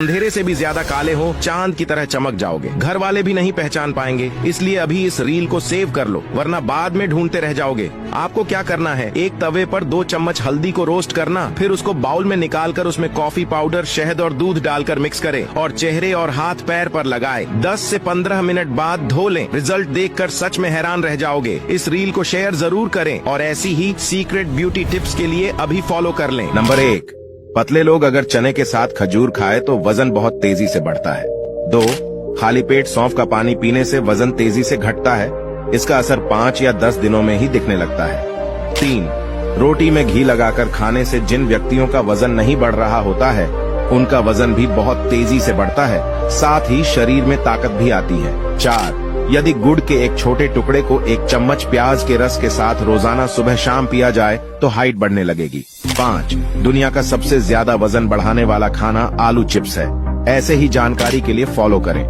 अंधेरे से भी ज्यादा काले हो, चांद की तरह चमक जाओगे, घर वाले भी नहीं पहचान पाएंगे। इसलिए अभी इस रील को सेव कर लो, वरना बाद में ढूंढते रह जाओगे। आपको क्या करना है, एक तवे पर 2 चम्मच हल्दी को रोस्ट करना, फिर उसको बाउल में निकालकर उसमें कॉफी पाउडर, शहद और दूध डालकर मिक्स करें और चेहरे और हाथ पैर पर लगाए। 10 से 15 मिनट बाद धो लें। रिजल्ट देखकर सच में हैरान रह जाओगे। इस रील को शेयर जरूर करें और ऐसी ही सीक्रेट ब्यूटी टिप्स के लिए अभी फॉलो कर लें। नंबर 1, पतले लोग अगर चने के साथ खजूर खाए तो वजन बहुत तेजी से बढ़ता है। 2, खाली पेट सौंफ का पानी पीने से वजन तेजी से घटता है। इसका असर 5 या 10 दिनों में ही दिखने लगता है। 3, रोटी में घी लगाकर खाने से जिन व्यक्तियों का वजन नहीं बढ़ रहा होता है, उनका वजन भी बहुत तेजी से बढ़ता है, साथ ही शरीर में ताकत भी आती है। 4, यदि गुड़ के एक छोटे टुकड़े को 1 चम्मच प्याज के रस के साथ रोजाना सुबह शाम पिया जाए तो हाइट बढ़ने लगेगी। 5, दुनिया का सबसे ज्यादा वजन बढ़ाने वाला खाना आलू चिप्स है। ऐसे ही जानकारी के लिए फॉलो करें।